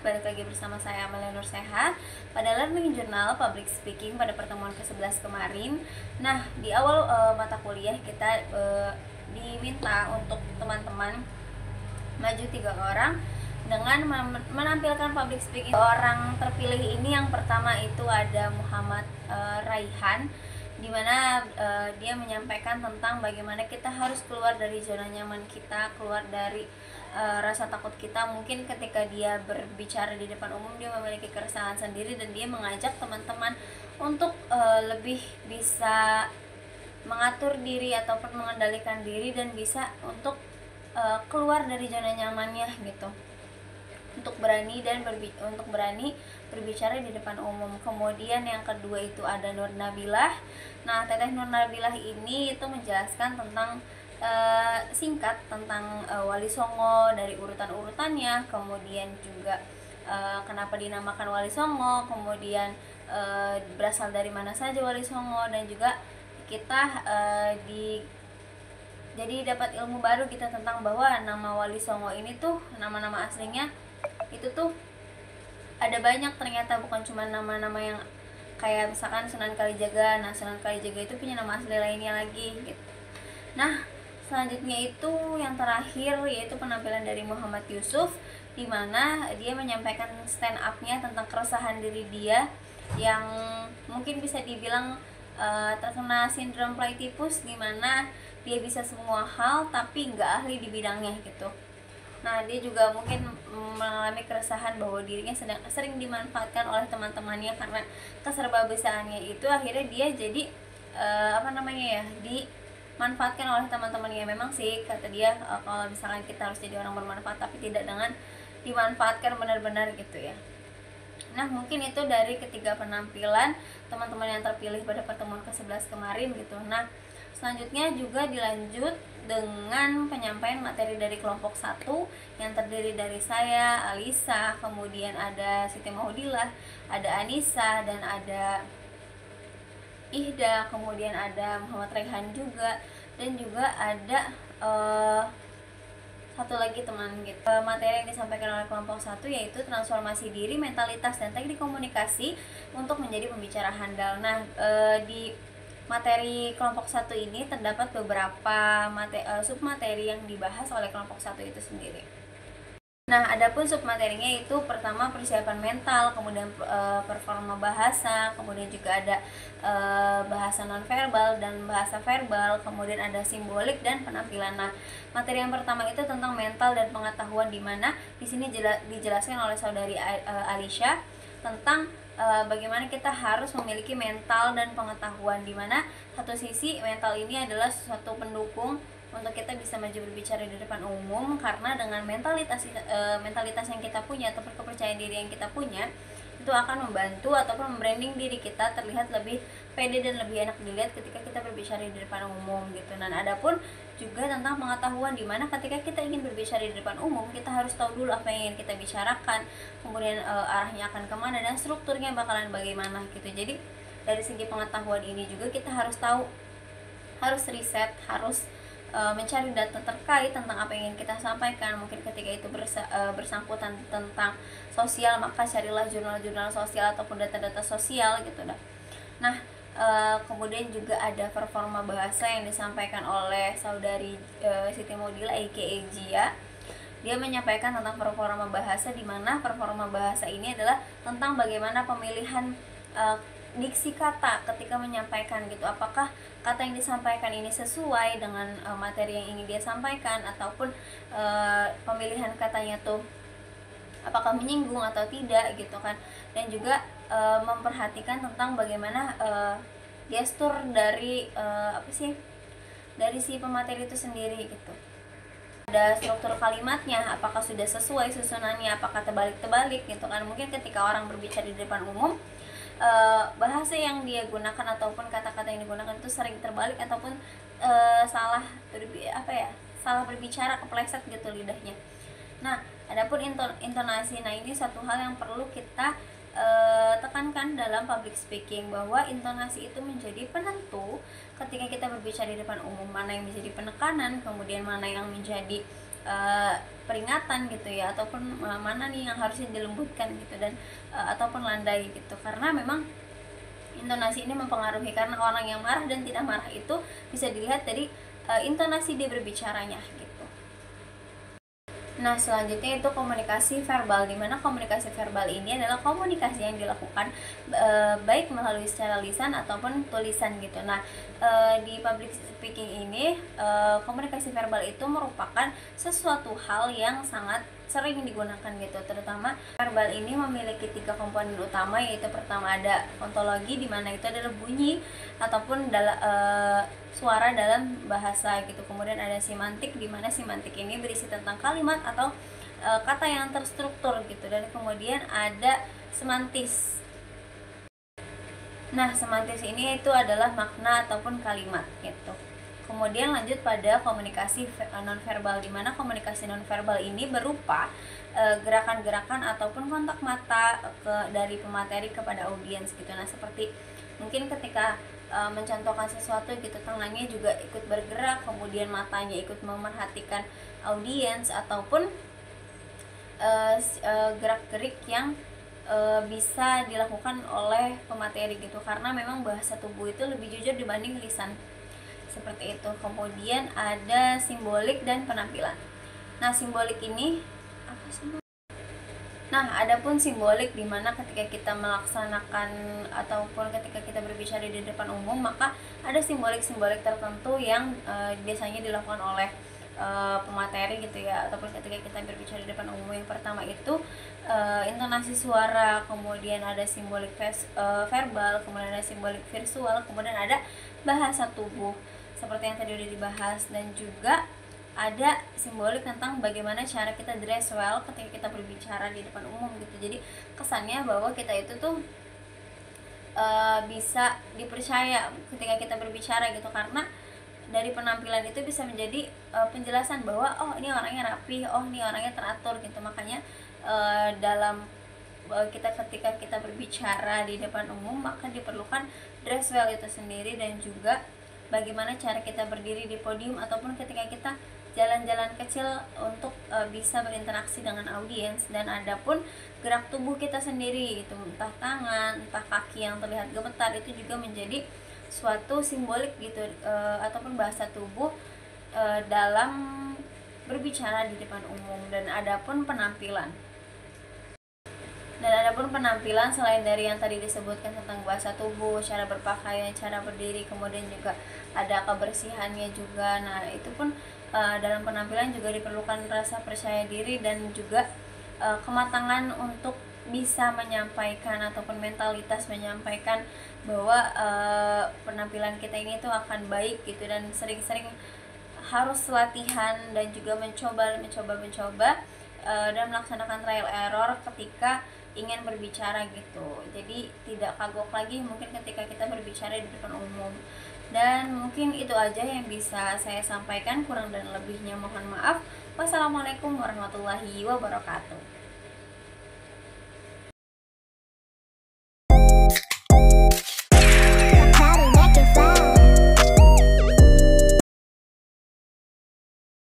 balik lagi bersama saya Amelia Nur Sehat pada Learning Journal Public Speaking pada pertemuan ke-11 kemarin. Nah, di awal mata kuliah kita diminta untuk teman-teman maju 3 orang dengan menampilkan public speaking. Orang terpilih ini yang pertama itu ada Muhammad Raihan, dimana dia menyampaikan tentang bagaimana kita harus keluar dari zona nyaman kita, keluar dari rasa takut kita. Mungkin ketika dia berbicara di depan umum dia memiliki keresahan sendiri, dan dia mengajak teman-teman untuk lebih bisa mengatur diri ataupun mengendalikan diri dan bisa untuk keluar dari zona nyamannya gitu, untuk berani berbicara di depan umum. Kemudian yang kedua itu ada Nur Nabilah. Nah, Teteh Nur Nabilah ini itu menjelaskan tentang singkat tentang Wali Songo dari urutan-urutannya, kemudian juga kenapa dinamakan Wali Songo, kemudian berasal dari mana saja Wali Songo, dan juga kita jadi dapat ilmu baru kita tentang bahwa nama Wali Songo ini tuh nama-nama aslinya itu tuh ada banyak ternyata, bukan cuma nama-nama yang kayak misalkan Sunan Kalijaga. Nah, Sunan Kalijaga itu punya nama asli lainnya lagi gitu. Nah, selanjutnya itu yang terakhir yaitu penampilan dari Muhammad Yusuf, di mana dia menyampaikan stand up-nya tentang keresahan diri dia yang mungkin bisa dibilang terkena sindrom platypus, di mana dia bisa semua hal tapi nggak ahli di bidangnya gitu. Nah, dia juga mungkin mengalami keresahan bahwa dirinya sering dimanfaatkan oleh teman-temannya karena keserbabesaannya itu. Akhirnya dia jadi dimanfaatkan oleh teman-temannya. Memang sih kata dia kalau misalkan kita harus jadi orang bermanfaat, tapi tidak dengan dimanfaatkan benar-benar gitu ya. Nah, mungkin itu dari ketiga penampilan teman-teman yang terpilih pada pertemuan ke-11 kemarin gitu. Nah, selanjutnya juga dilanjut dengan penyampaian materi dari kelompok 1 yang terdiri dari saya, Alisa, kemudian ada Siti Mahudilah, ada Anissa, dan ada Ihda, kemudian ada Muhammad Raihan juga, dan juga ada satu lagi teman gitu. Materi yang disampaikan oleh kelompok 1 yaitu transformasi diri, mentalitas, dan teknik komunikasi untuk menjadi pembicara handal. Nah, di materi kelompok 1 ini terdapat beberapa submateri yang dibahas oleh kelompok 1 itu sendiri. Nah, adapun submaterinya itu pertama persiapan mental, kemudian performa bahasa, kemudian juga ada bahasa nonverbal dan bahasa verbal, kemudian ada simbolik dan penampilan. Nah, materi yang pertama itu tentang mental dan pengetahuan, di mana di sini dijelaskan oleh saudari Alicia tentang bagaimana kita harus memiliki mental dan pengetahuan, di mana satu sisi mental ini adalah suatu pendukung untuk kita bisa maju berbicara di depan umum, karena dengan mentalitas yang kita punya ataupun kepercayaan diri yang kita punya itu akan membantu ataupun membranding diri kita terlihat lebih pede dan lebih enak dilihat ketika kita berbicara di depan umum gitu. Dan adapun juga tentang pengetahuan, di mana ketika kita ingin berbicara di depan umum kita harus tahu dulu apa yang ingin kita bicarakan, kemudian arahnya akan kemana dan strukturnya bakalan bagaimana gitu. Jadi dari segi pengetahuan ini juga kita harus tahu, harus riset, harus mencari data terkait tentang apa yang ingin kita sampaikan. Mungkin ketika itu bersangkutan tentang sosial, maka carilah jurnal-jurnal sosial ataupun data-data sosial gitu dah. Nah, kemudian juga ada performa bahasa yang disampaikan oleh saudari Siti Mahudilah aka Jia. Dia menyampaikan tentang performa bahasa, di mana performa bahasa ini adalah tentang bagaimana pemilihan diksi kata ketika menyampaikan gitu. Apakah kata yang disampaikan ini sesuai dengan materi yang ingin dia sampaikan, ataupun pemilihan katanya tuh apakah menyinggung atau tidak gitu kan. Dan juga memperhatikan tentang bagaimana gestur dari dari si pemateri itu sendiri gitu. Ada struktur kalimatnya, apakah sudah sesuai susunannya, apakah terbalik-terbalik gitu kan. Mungkin ketika orang berbicara di depan umum, bahasa yang dia gunakan ataupun kata-kata yang digunakan itu sering terbalik ataupun salah berbicara, kepleset gitu lidahnya. Nah, adapun intonasi, nah ini satu hal yang perlu kita tekankan dalam public speaking, bahwa intonasi itu menjadi penentu ketika kita berbicara di depan umum, mana yang menjadi penekanan, kemudian mana yang menjadi peringatan gitu ya, ataupun mana nih yang harusnya dilembutkan gitu, dan ataupun landai gitu, karena memang intonasi ini mempengaruhi, karena orang yang marah dan tidak marah itu bisa dilihat dari intonasi dia berbicaranya gitu. Nah, selanjutnya itu komunikasi verbal, di mana komunikasi verbal ini adalah komunikasi yang dilakukan baik melalui secara lisan ataupun tulisan gitu. Nah, di public speaking ini komunikasi verbal itu merupakan sesuatu hal yang sangat sering digunakan gitu, terutama verbal ini memiliki 3 komponen utama, yaitu pertama ada ontologi, di mana itu adalah bunyi ataupun suara dalam bahasa gitu. Kemudian ada simantik, di mana simantik ini berisi tentang kalimat atau kata yang terstruktur gitu, dan kemudian ada semantis. Nah, semantis ini itu adalah makna ataupun kalimat gitu. Kemudian lanjut pada komunikasi nonverbal, di mana komunikasi nonverbal ini berupa gerakan-gerakan ataupun kontak mata dari pemateri kepada audiens gitu. Nah, seperti mungkin ketika mencontohkan sesuatu gitu, tangannya juga ikut bergerak, kemudian matanya ikut memerhatikan audiens, ataupun gerak-gerik yang bisa dilakukan oleh pemateri gitu, karena memang bahasa tubuh itu lebih jujur dibanding lisan, seperti itu. Kemudian ada simbolik dan penampilan. Nah, simbolik ini apa sih? Nah, adapun simbolik, dimana ketika kita melaksanakan ataupun ketika kita berbicara di depan umum, maka ada simbolik-simbolik tertentu yang biasanya dilakukan oleh pemateri gitu ya, ataupun ketika kita berbicara di depan umum. Yang pertama itu intonasi suara, kemudian ada simbolik verbal, kemudian ada simbolik visual, kemudian ada bahasa tubuh seperti yang tadi udah dibahas, dan juga ada simbolik tentang bagaimana cara kita dress well ketika kita berbicara di depan umum gitu. Jadi kesannya bahwa kita itu tuh bisa dipercaya ketika kita berbicara gitu, karena dari penampilan itu bisa menjadi penjelasan bahwa oh ini orangnya rapi, oh ini orangnya teratur gitu. Makanya dalam ketika kita berbicara di depan umum, maka diperlukan dress well itu sendiri, dan juga bagaimana cara kita berdiri di podium ataupun ketika kita jalan-jalan kecil untuk bisa berinteraksi dengan audiens. Dan adapun gerak tubuh kita sendiri itu, entah tangan, entah kaki yang terlihat gemetar, itu juga menjadi suatu simbolik gitu, ataupun bahasa tubuh dalam berbicara di depan umum. Dan adapun penampilan, selain dari yang tadi disebutkan tentang bahasa tubuh, cara berpakaian, cara berdiri, kemudian juga ada kebersihannya juga. Nah, itu pun dalam penampilan juga diperlukan rasa percaya diri dan juga kematangan untuk bisa menyampaikan, ataupun mentalitas menyampaikan bahwa penampilan kita ini tuh akan baik gitu, dan sering-sering harus latihan dan juga mencoba dan melaksanakan trial error ketika ingin berbicara gitu. Jadi tidak kagok lagi mungkin ketika kita berbicara di depan umum. Dan mungkin itu aja yang bisa saya sampaikan, kurang dan lebihnya mohon maaf. Wassalamualaikum warahmatullahi wabarakatuh.